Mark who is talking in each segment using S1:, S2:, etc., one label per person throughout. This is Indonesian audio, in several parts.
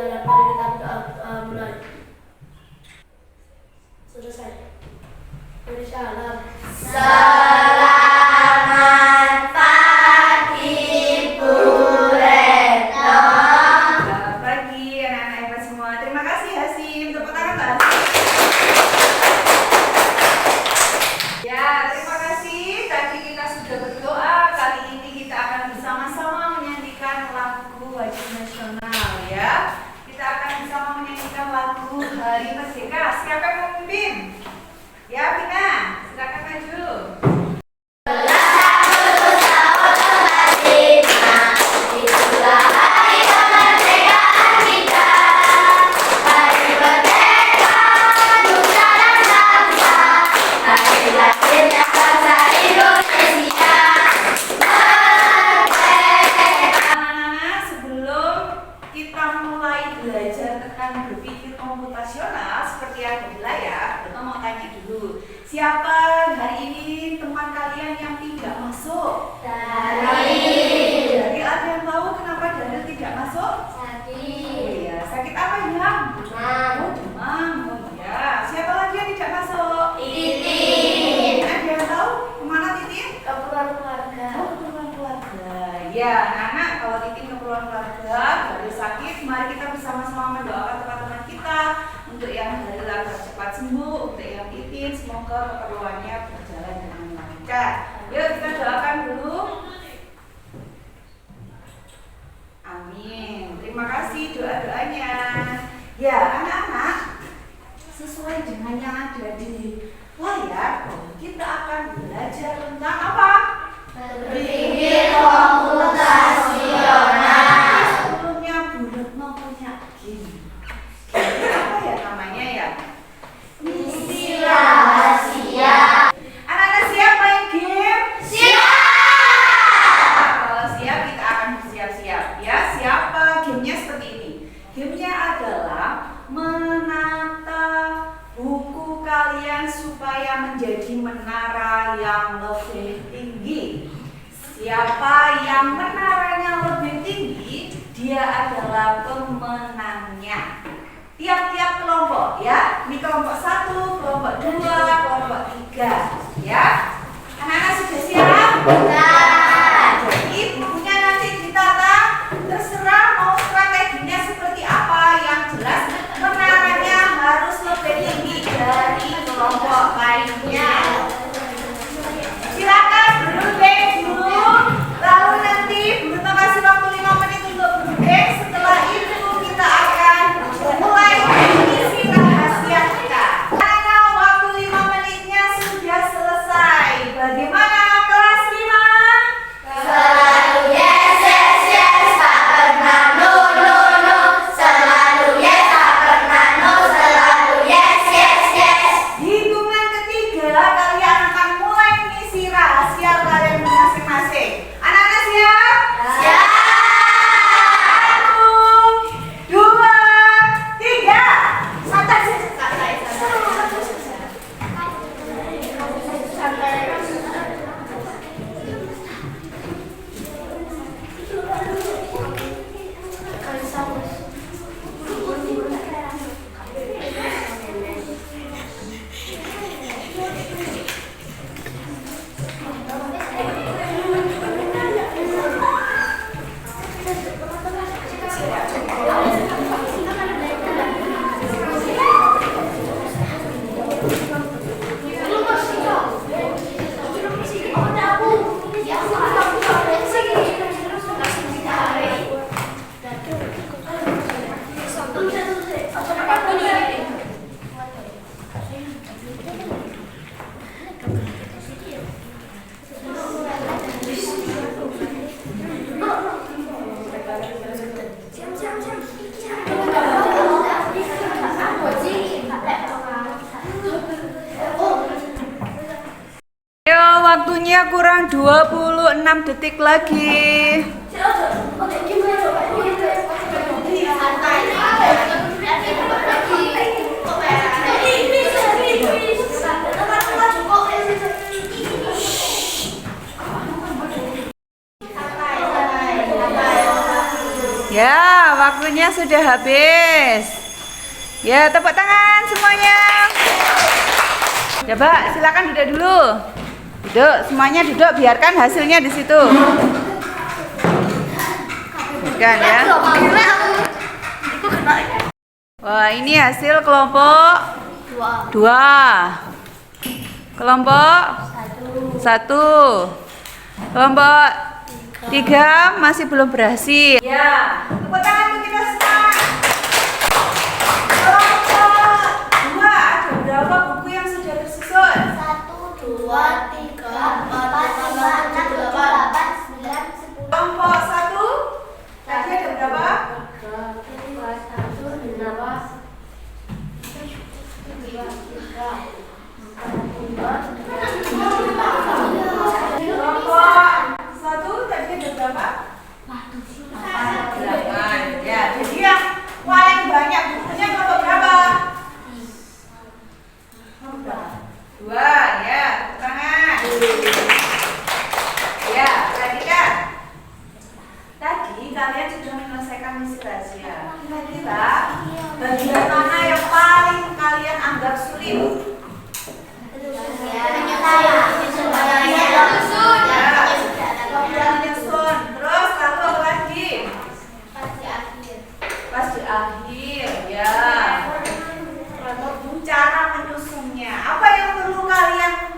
S1: Mari kita mulai. Selesai. Beri salam.
S2: Selamat pagi, Bu Retno.
S3: Selamat pagi anak-anak hebat semua. Terima kasih Hasim. Tepuk tangan Mbak Hasim. Ya, terima kasih. Tadi kita sudah berdoa. Kali ini kita akan bersama-sama menyanyikan lagu wajib nasional ya. Kita akan bersama menyanyikan lagu Hari Merdeka. Siapa yang mau memimpin? Ya, Vina, silakan maju. Siapa hari ini teman kalian yang tidak masuk? Dari ada yang tahu kenapa Daniel tidak masuk?
S2: Sakit.
S3: Iya, sakit apa ya?
S2: Demam.
S3: Demam. Ya, siapa lagi yang tidak masuk?
S2: Titin.
S3: Ada yang tahu kemana Titin?
S2: Keperluan keluarga.
S3: Keperluan keluarga. Ya, anak-anak, kalau Titin keperluan keluarga, dari sakit, mari kita bersama-sama mendoakan teman-teman kita untuk yang Daniel agar cepat sembuh, untuk yang Titin semoga keperluannya berjalan dengan lancar. Yuk kita doakan dulu. Amin. Terima kasih doa-doanya. Ya anak-anak, sesuai dengan yang ada di layar, kita akan belajar tentang apa?
S2: Berpikir komputasional.
S3: Sebelumnya Bu Retno punya game. Game apa ya namanya ya?
S2: Misi rahasia.
S3: Anak-anak siap main game?
S2: Siap.
S3: Kalau siap kita akan bersiap-siap ya. Siapa? Gamenya seperti ini. Gamenya adalah menata buku kalian supaya menjadi menara yang lebih tinggi. Siapa yang menaranya lebih tinggi, dia adalah pemenangnya. Tiap-tiap kelompok ya. Ini kelompok 1, kelompok 2, kelompok 3 ya. Anak-anak sudah siap? Jadi bukunya nanti ditata, terserah mau strateginya seperti apa. Yang jelas menaranya harus lebih tinggi dari kelompok lainnya. Silakan berunding dulu, lalu nanti Bu Retno kasih waktu 5 menit untuk berunding. Setelah itu kita akan mulai misi rahasia kita. Karena waktu 5 menitnya sudah selesai. Bagaimana kelas 5?
S2: Selalu yes, yes, yes, tak pernah no, no, no. Selalu yes, tak pernah no. Selalu yes, yes, yes.
S3: Hitungan ketiga kalian akan mulai misi rahasia kalian masing-masing. Anak-anak siap?
S2: Siap.
S3: 1, 2, 3. Santai. Ayo, waktunya kurang 26 detik lagi. Ya, waktunya sudah habis. Ya, tepuk tangan semuanya. Coba silakan duduk dulu. Duduk, semuanya duduk, biarkan hasilnya di situ. Bukan ya. Wah, ini hasil kelompok 2. Kelompok 1. Kelompok 3 masih belum berhasil. Ya, tepuk tangan untuk kita semua. Kelompok 2 ada berapa buku yang sudah tersusun?
S2: 1, 2, 3, 4, 5, 6, 7, 8, 9, 10.
S3: Kelompok 1 tadi ada berapa? 1 tadi ada berapa? 8. Ya, jadi yang paling banyak bukunya kelompok berapa? 2. Ya, tepuk tangan. Ya, perhatikan. Tadi kalian sudah menyelesaikan misi rahasia. Kira-kira bagian mana yang paling kalian anggap sulit? Terus lalu apa lagi? Pas di akhir, ya. Cara menyusunnya. Apa yang perlu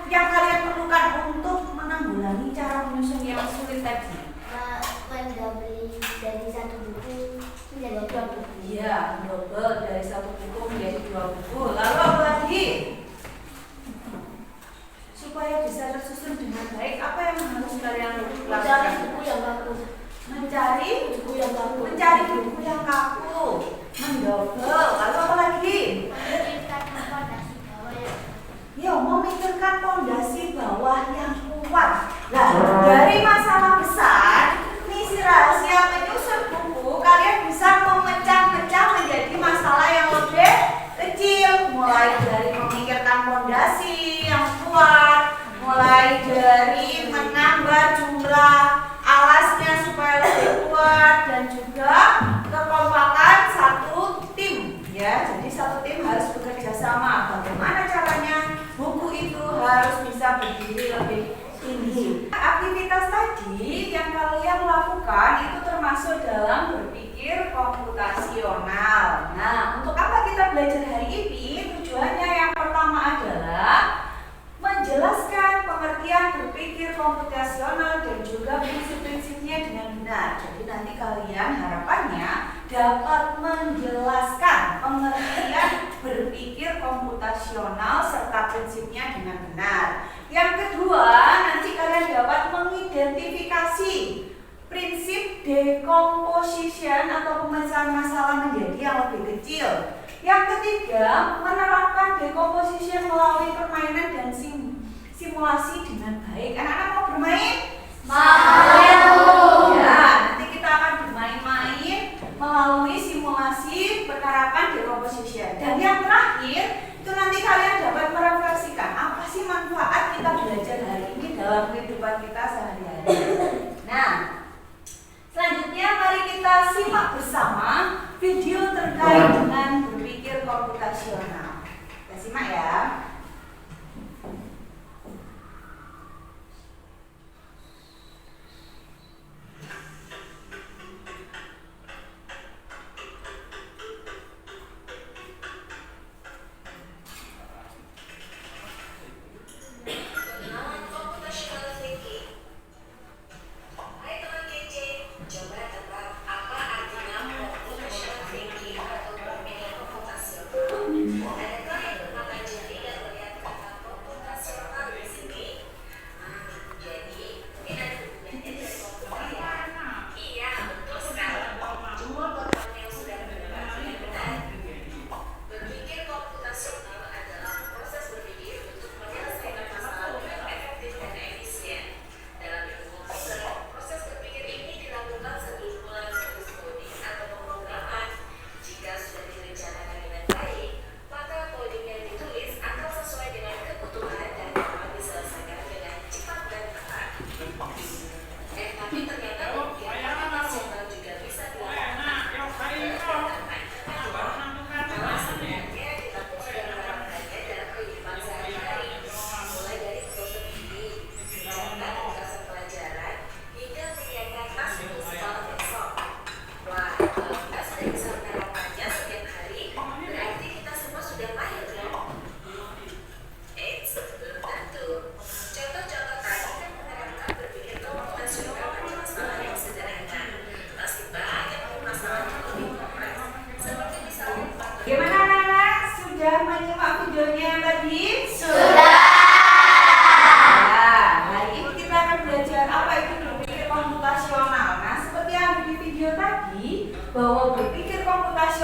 S3: yang kalian perlukan untuk menanggulangi cara menyusun yang sulit tadi?
S2: Dari satu buku menjadi 2 buku.
S3: Iya, double dari 1 buku menjadi 2 buku. Lalu apa lagi? Supaya bisa tersusun dengan baik, apa yang harus kalian
S1: Mencari
S3: lakukan?
S1: buku yang bagus.
S3: Mencari
S1: Buku yang bagus.
S3: mencari buku yang kaku, mendobel. Lalu apa lagi? Ya, memikirkan pondasi bawah yang kuat. Nah, dari masalah besar, misi rahasia menyusun buku, kalian bisa memecah-mecah menjadi masalah yang lebih kecil. Mulai dari memikirkan pondasi yang kuat, mulai dari menambah jumlah alasnya supaya lebih kuat, dan juga kekompakan satu tim. Ya, jadi satu tim harus bekerja sama. Bagaimana caranya buku itu harus bisa berdiri lebih tinggi. Aktivitas tadi yang kalian lakukan itu termasuk dalam berpikir komputasional. Nah, untuk apa kita belajar hari ini? Tujuannya yang pertama adalah menjelaskan pengertian berpikir komputasional dan juga prinsip-prinsipnya dengan benar. Jadi nanti kalian harapannya dapat menjelaskan pengertian berpikir komputasional serta prinsipnya dengan benar. Yang kedua, nanti kalian dapat mengidentifikasi prinsip decomposition atau pemecahan masalah menjadi yang lebih kecil. Yang ketiga, menerapkan decomposition melalui permainan dan simulasi dengan baik. Anak-anak mau bermain?
S2: Mau.
S3: Ya, nanti kita akan bermain-main melalui simulasi penerapan decomposition. Dan yang terakhir, itu nanti kalian dapat merefleksikan apa sih manfaat kita belajar hari ini dalam kehidupan kita sehari-hari. Nah, selanjutnya mari kita simak bersama video terkait dengan berpikir komputasional. Kita simak ya.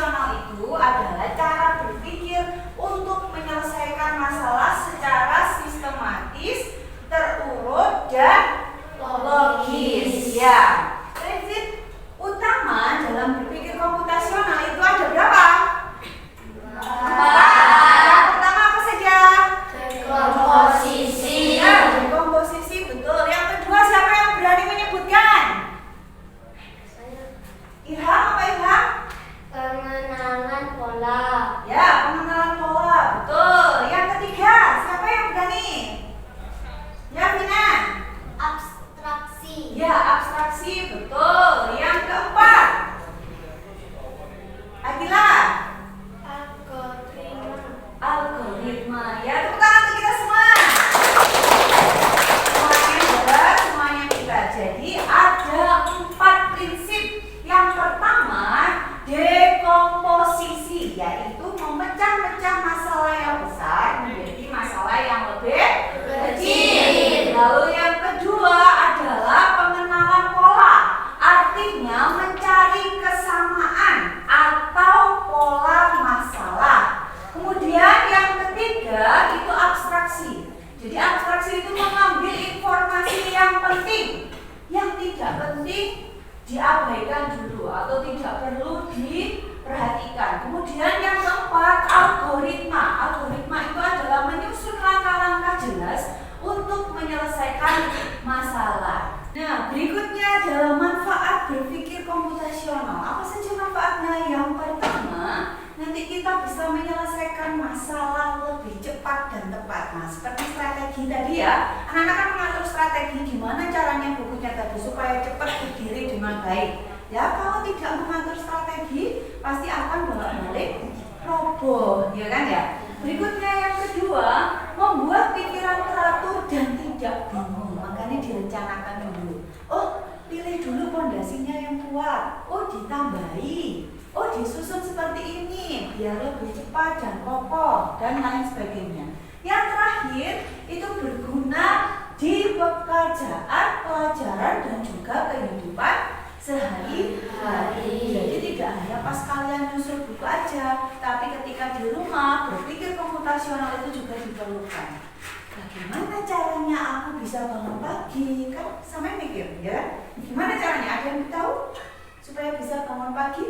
S3: komposisional itu adalah cara berpikir untuk menyelesaikan masalah secara sistematis, terurut, dan logis. Ya, prinsip utama dalam berpikir komputasional itu ada berapa? Yang pertama apa saja?
S2: Komposisi.
S3: Ya, komposisi, betul. Yang kedua siapa yang berani menyebutkan? Ilham, apa Ilham?
S2: Pengenalan pola.
S3: Ya, pengenalan pola, betul. Yang ketiga, siapa yang berani? Ya, Vina.
S2: Abstraksi.
S3: Ya, abstraksi, betul. Yang keempat, Akila. Algoritma. Ya, tepuk tangan untuk kita semua. Semuanya jelas, semuanya bisa. Jadi ada 4 prinsip. Yang pertama, dekomposisi, yaitu memecah-mecah masalah yang besar menjadi masalah yang lebih kecil. Lalu yang kedua adalah pengenalan pola, artinya mencari kesamaan atau pola masalah. Kemudian yang ketiga itu abstraksi. Jadi abstraksi itu mengambil informasi yang penting, yang tidak penting diabaikan dulu atau tidak perlu diperhatikan. Kemudian yang keempat, algoritma. Algoritma itu adalah menyusun langkah-langkah jelas untuk menyelesaikan masalah. Nah, berikutnya adalah manfaat berpikir komputasional. Apa saja manfaatnya? Yang pertama, nanti kita bisa menyelesaikan masalah lebih cepat dan tepat. Nah, seperti strategi tadi ya, anak-anak kan mengatur strategi gimana caranya bukunya tadi supaya cepat berdiri dengan baik. Ya, kalau tidak mengatur strategi, pasti akan bolak-balik roboh, ya kan ya? Berikutnya yang kedua, membuat pikiran teratur dan tidak bingung. Makanya direncanakan dulu. Oh, pilih dulu pondasinya yang kuat. Oh, ditambahi. Oh, disusun seperti ini biar lebih cepat dan kokoh dan lain sebagainya. Yang terakhir itu berguna di pekerjaan, pelajaran dan juga kehidupan sehari-hari. Jadi tidak hanya pas kalian nyusul buku aja, tapi ketika di rumah berpikir komputasional itu juga diperlukan. Bagaimana caranya aku bisa bangun pagi? Kan sampai mikir ya. Gimana caranya? Ada yang tahu supaya bisa bangun pagi?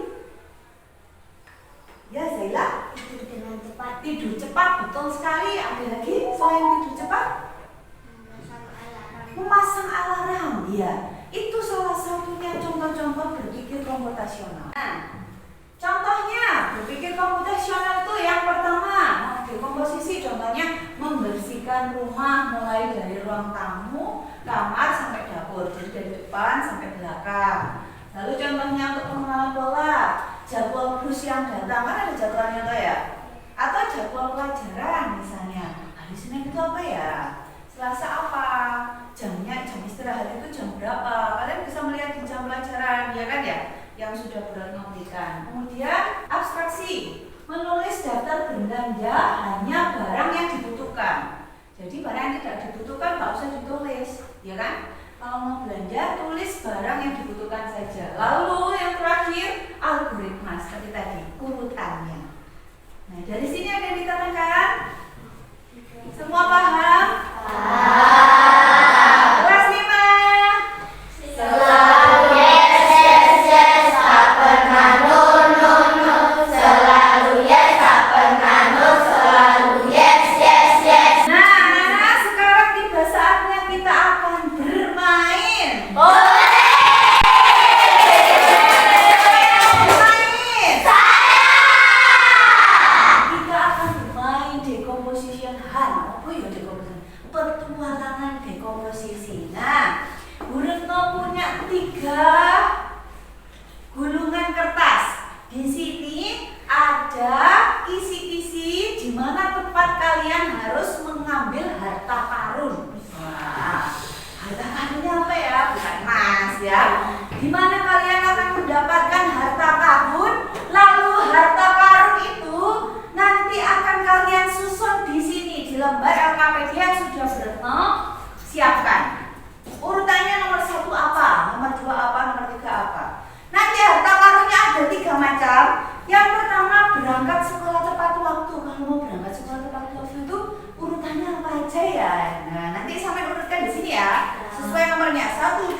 S3: Ya, Zaila,
S2: Tidur dengan cepat.
S3: tidur cepat, betul sekali. Ada lagi selain tidur cepat? Memasang alarm. Ya, itu salah satunya contoh-contoh berpikir komputasional. Nah, contohnya berpikir komputasional itu yang pertama, dekomposisi. Contohnya membersihkan rumah mulai dari ruang tamu, kamar sampai dapur. Jadi dari depan sampai belakang. Lalu contohnya untuk pengenalan pola, jadwal bus yang datang, kan ada jadwalnya tuh ya? Atau jadwal pelajaran misalnya, hari Senin itu apa ya? Selasa apa? Jamnya, jam istirahat itu jam berapa? Kalian bisa melihat di jam pelajaran, ya kan ya? Yang sudah bulan memberikan. Kemudian abstraksi, menulis daftar belanja hanya barang yang dibutuhkan. Jadi barang yang tidak dibutuhkan nggak usah ditulis, ya kan? Kalau mau belanja, tulis barang yang dibutuhkan saja. Lalu yang terakhir, algoritma seperti tadi, urutannya. Nah, dari sini ada yang ditekankan? Semua paham? Kelas 5.
S2: Selalu yes, yes, yes, tak pernah no, no, no. Selalu yes, tak pernah no. Selalu yes, yes, yes.
S3: Nah, anak-anak, sekarang tiba saatnya kita akan bermain.
S2: Boleh.
S3: Bermain.
S2: Saya.
S3: Kita akan bermain decomposition hunt. Apa ya decomposition? Petualangan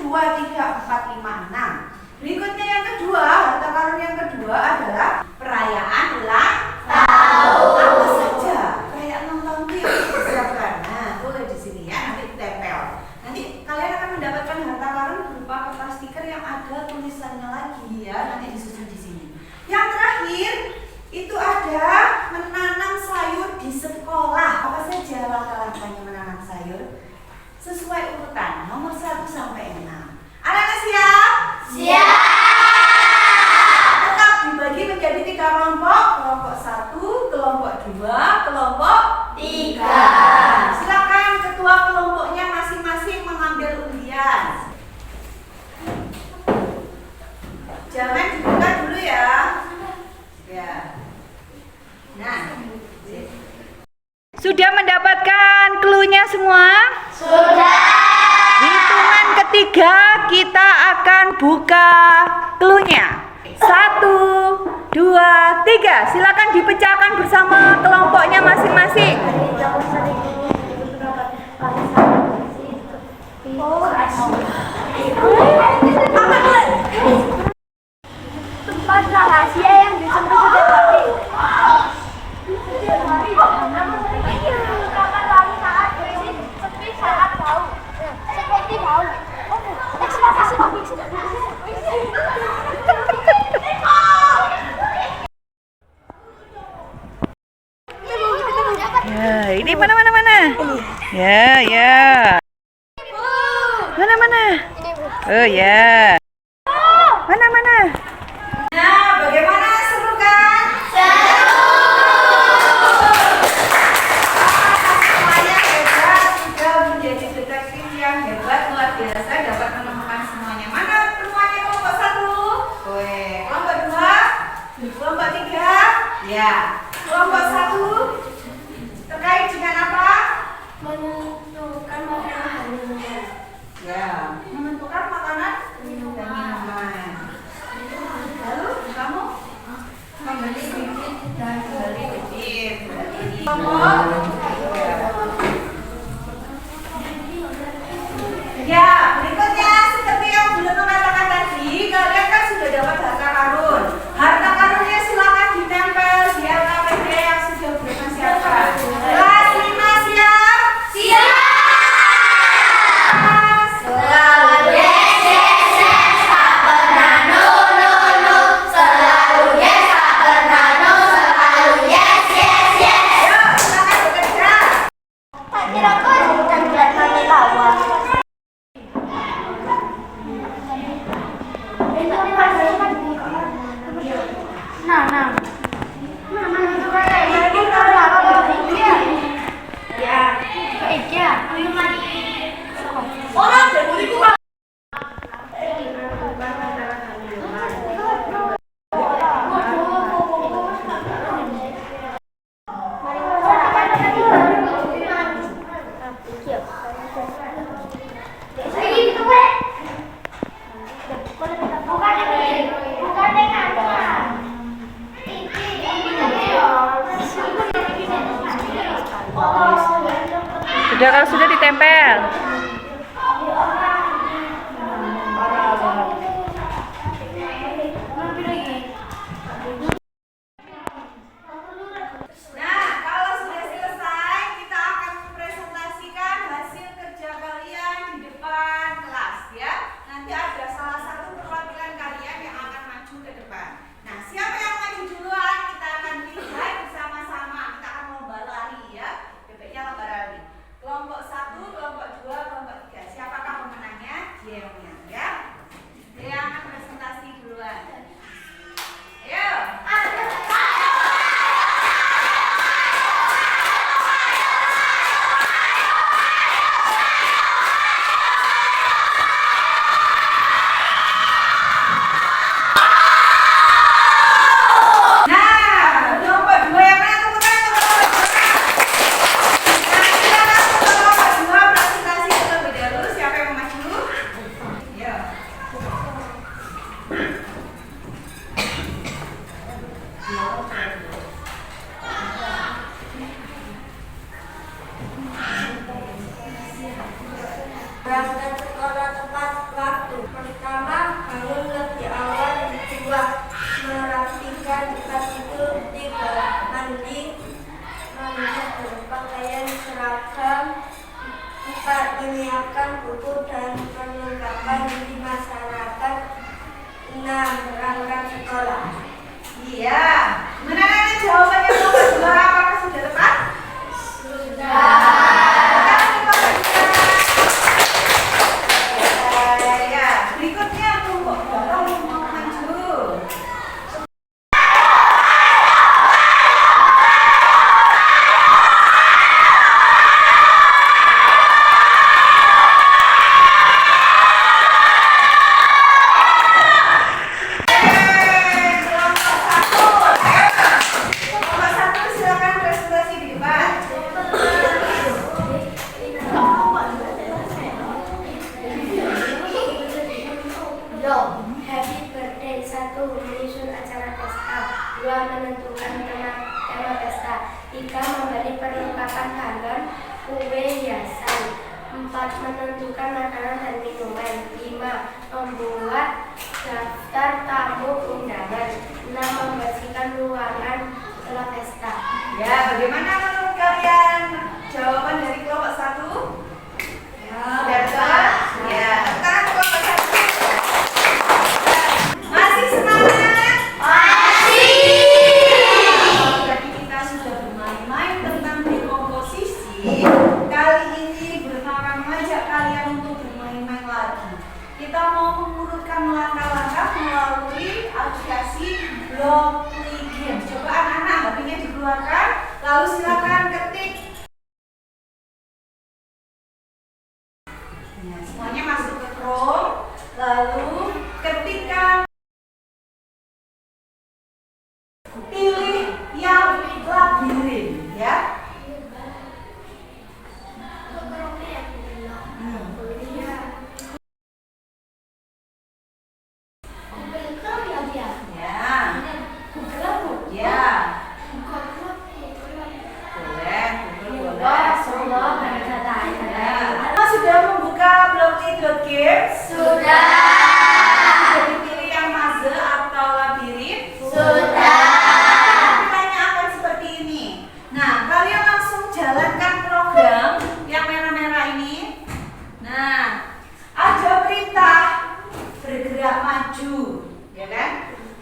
S3: 2, 3, 4, 5, 6. Berikutnya yang kedua, harta karun yang kedua adalah perayaan ulang tahun. Apa saja? Perayaan ulang tahun itu yang disiapkan. Nah, boleh di sini ya, nanti ditempel. Nanti kalian akan mendapatkan harta karun berupa kertas stiker yang ada tulisannya lagi ya, nanti disusun di sini. Yang terakhir itu ada menanam sayur di sekolah. Apa saja langkah-langkahnya menanam sayur? Sesuai urutan nomor 1 sampai 6. Anak-anak siap?
S2: Siap.
S3: Tetap dibagi menjadi 3 kelompok. Kelompok 1, kelompok 2, kelompok 3. Silakan ketua kelompoknya masing-masing mengambil undian. Jangan dibuka dulu ya. Ya. Nah, sudah mendapatkan clue-nya semua?
S2: Sudah.
S3: Hitungan ketiga kita akan buka clue-nya. 1, 2, 3. Silakan dipecahkan bersama kelompoknya masing-masing.
S2: Tempat rahasia yang disebut setiap hari. Kapan lagi saat berisik seperti saat bau. Seperti bau.
S3: Ya, ini mana? Ya, ya. Mana? Oh ya. Mana? Nah, bagaimana, seru kan? Semuanya hebat, sudah menjadi detektif yang hebat, luar biasa, dapat menemukan semuanya. Mana temuannya kelompok 1? Kelompok 2? Kelompok 3? Ya. Kelompok 1 terkait dengan apa?
S1: Menentukan makanan.
S3: Ya, menentukan makanan dan minuman. Lalu kamu membeli bibit dan membeli bibit. Ya, berikutnya seperti yang belum mengatakan tadi, kalian kan sudah dapat harta karun. Harta karunnya silakan ditempel di LKPD yang sudah berpersiapkan. Kelas 5 siap?
S2: Siap. Selalu yes, yes, yes, tak pernah no, no, no. Selalu yes, tak pernah no. Selalu yes, yes, yes.
S3: Ayo, silakan bekerja.
S2: Tak kira kau dan berat mati lawan. Nah. Orang dari
S3: Sudah, kalau sudah ditempel. Nah, kalau sudah selesai, kita akan mempresentasikan hasil kerja kalian di depan kelas ya. Nanti ada salah satu perwakilan kalian yang akan maju ke depan. Nah, siapa yang maju duluan? Kita akan lihat bersama-sama. Kita akan lomba lari ya. Bebeknya lomba lari. Kelompok 1, kelompok 2, kelompok 3. Siapakah pemenangnya? Dia yang menang ya. Dia yang akan presentasi duluan. Ayo. Nah, kelompok 2 yang mana? Tepuk tangan untuk kelompok 2. Nah, silakan untuk kelompok 2 presentasi terlebih dahulu. Siapa yang mau maju? Ayo.
S2: berangkat sekolah tepat waktu.
S1: menyiapkan buku dan perlengkapan di masyarakat. 6. Berangkat sekolah.
S3: Iya. Mana jawabannya nomor 2? Apakah sudah tepat? Ya, berikutnya tunggu. Bapak mau maju. Kelompok 1 silakan presentasi di depan.
S1: Happy birthday. 1. Menyusun acara pesta. 2. Menentukan tema pesta. 3. Memberi perlengkapan galon, kue, hiasan. 4. Menentukan makanan dan minuman. 5. Membuat daftar tamu undangan. 6. Membersihkan ruangan setelah pesta.
S3: Ya, bagaimana menurut kalian jawaban dari kelompok 1? Sudah betul? Ya, sekarang kelompok 1. Masih semangat? Tadi kita sudah bermain-main tentang dekomposisi. Kali ini akan mengajak kalian untuk bermain-main lagi. Kita mau mengurutkan langkah-langkah melalui aplikasi Blockly Games. Coba anak-anak HP-nya dikeluarkan, lalu silakan ketik. Nah, semuanya masuk ke Chrome, lalu ketikkan, pilih yang labirin, ya. Sudah membuka Blockly.games?
S2: Sudah.
S3: Sudah dipilih yang puzzle atau labirin?
S2: Sudah.
S3: Tampilannya akan seperti ini. Nah, kalian langsung jalankan program yang merah-merah ini. Nah, ada perintah bergerak maju, ya kan?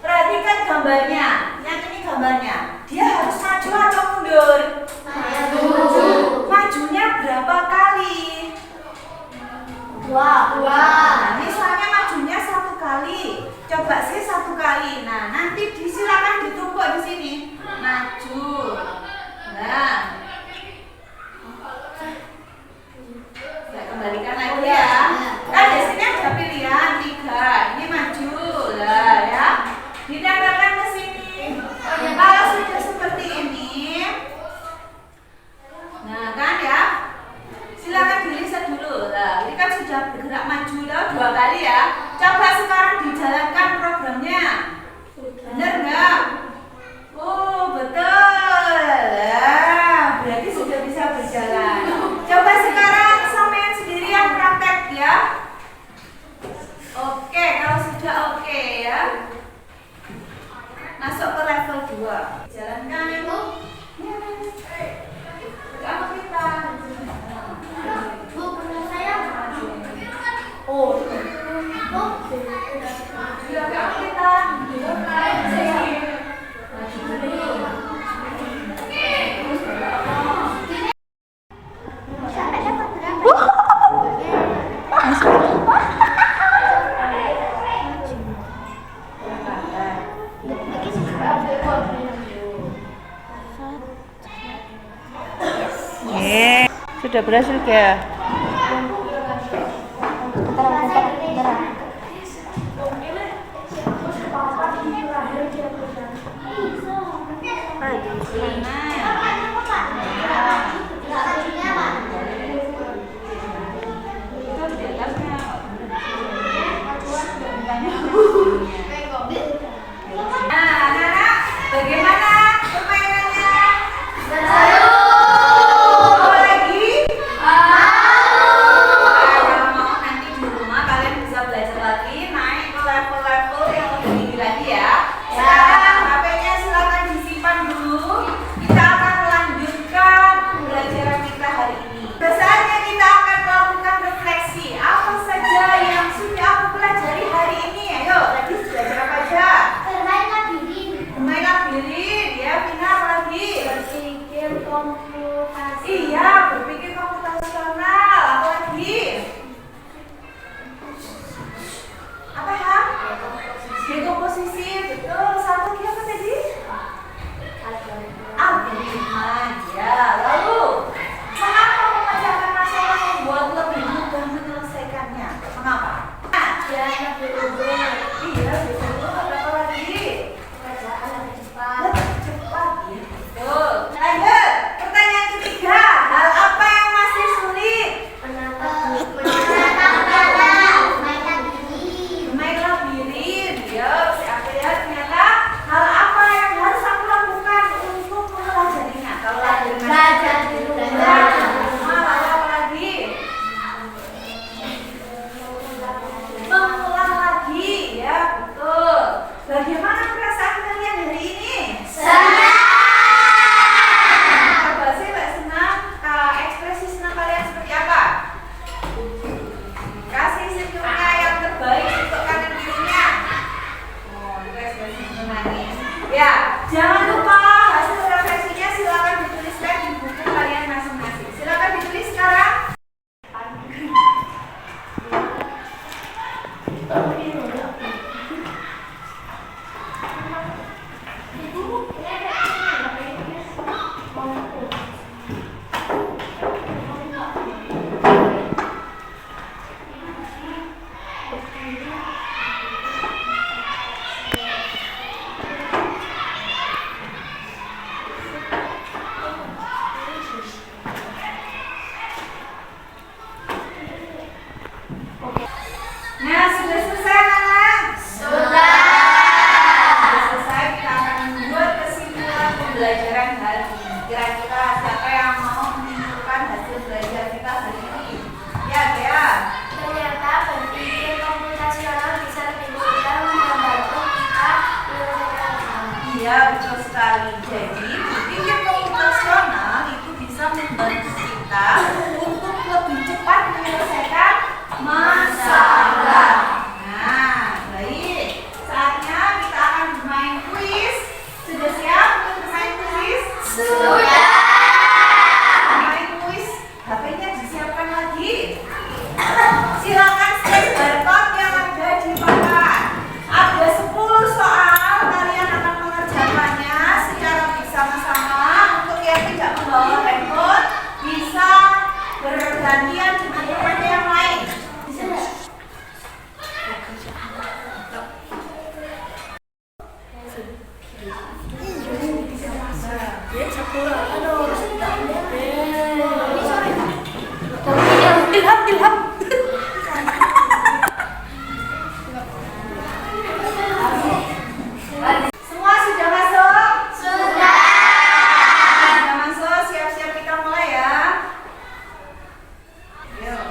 S3: Perhatikan gambarnya. Yang ini gambarnya. Dia harus maju atau mundur? Majunya berapa kali?
S2: Wah.
S3: Nah, misalnya majunya 1 kali. Coba sih 1 kali. Nah, nanti silakan ditumpuk di sini. Maju. Nah. Saya kembalikan lagi ya. Kan di sini ada pilihan 3. Ini maju. Lah ya. Ditempelkan ke sini. Kalau sudah seperti ini. Nah, kan ya. Silakan diriset dulu. Nah, ini kan sudah bergerak maju loh 2 kali ya. Coba sekarang dijalankan programnya. Bener nggak? Oh, betul. Nah, berarti sudah bisa berjalan. Coba sekarang sampean sendiri yang praktek ya. Oke, kalau sudah oke ya. Masuk ke level 2. Jalankan itu. Apa kita?
S2: Bu, benar saya.
S1: Oh.
S3: Ya, kita.
S2: Sampai dapat berapa?
S3: Sudah berhasil ya? Nah, anak-anak, bagaimana permainannya?
S2: Seru.
S3: Mau lagi? Kalau mau nanti di rumah kalian bisa belajar lagi, naik ke level-level yang lebih tinggi lagi ya. Sekarang HP-nya silakan disimpan dulu. Kita akan Vina, apa lagi?
S1: Berpikir komputasi.
S3: Iya, berpikir komputasional. Apa lagi? Apa ya? Dekomposisi, betul. Satu lagi apa tadi? Algoritma. Ya, lalu mengapa memecahkan masalah membuat lebih mudah menyelesaikannya? Mengapa?
S1: Dia lebih unggul.
S3: Iya, betul. Apa lagi?
S1: Pekerjaan lebih cepat.
S3: Lebih cepat, ya. Betul. Lanjut. Pertanyaan ketiga. Hal apa yang masih sulit?
S1: Menatap
S3: Bermain labirin. Ya, siapa ya? Ternyata hal apa yang harus aku lakukan untuk mempelajarinya? Kalau labirin
S2: Belajar di rumah.
S3: Lalu apa lagi? Mengulang lagi, ya betul. Bagaimana perasaan kalian hari ini? Coba sih Mbak senang, ekspresi senang kalian seperti apa? Kasih senyumnya yang terbaik untuk kalian dirinya. Oh, itu ekspresi senangnya. Ya, jangan lupa hasil refleksinya silakan dituliskan di buku kalian masing-masing. Silakan ditulis sekarang. Nah, sudah selesai anak-anak? Sudah selesai, kita akan membuat kesimpulan pembelajaran hari ini. Kira-kira siapa yang mau menyimpulkan hasil belajar kita hari ini? Ya, Dea.
S1: Ternyata berpikir komputasional bisa lebih mudah membantu kita menyelesaikan masalah.
S3: Iya, betul sekali. Jadi, berpikir komputasional itu bisa membantu kita untuk lebih cepat menyelesaikan masalah. Nah, baik. Saatnya kita akan bermain kuis. Sudah siap untuk bermain kuis? Bermain kuis, HP-nya disiapkan lagi. Silakan scan barcode yang ada di papan. Ada 10 soal, kalian akan mengerjakannya secara bersama-sama. Untuk yang tidak membawa handphone, bisa bergantian dengan teman yang lain. Semua sudah masuk? Sudah masuk, siap-siap kita mulai ya. Yuk.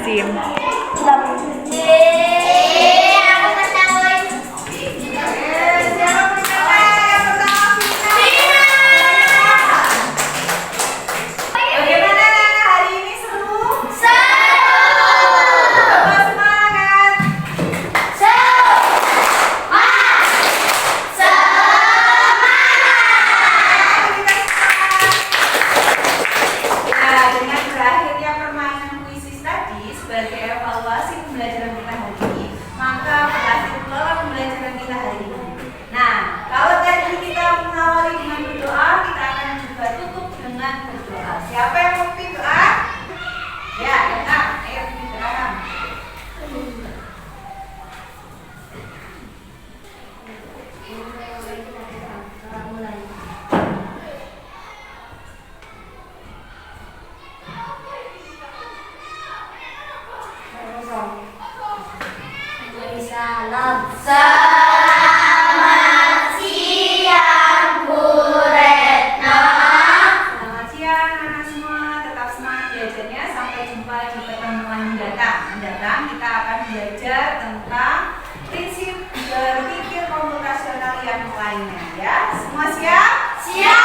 S4: Hasim?
S2: Aku ketahuin.
S3: Siapa peserta yang pertama? Vina. Bagaimana hari ini, seru? Coba semangat. Nah, dengan berakhirnya permainan puisi tadi sebagai evaluasi pembelajaran kita hari ini, maka berakhir pula pembelajaran kita hari ini. Nah, kalau tadi kita mengawali dengan berdoa, kita akan juga tutup dengan berdoa. Siapa yang mau pimpin doa? Ya, enak. Ayo pimpin doa.
S1: Salam.
S2: Selamat siang, Bu Retno.
S3: Selamat siang anak semua, tetap semangat belajarnya. Sampai jumpa di pertemuan mendatang. Kita akan belajar tentang prinsip berpikir komputasional yang lainnya ya. Semua siap?
S2: Siap.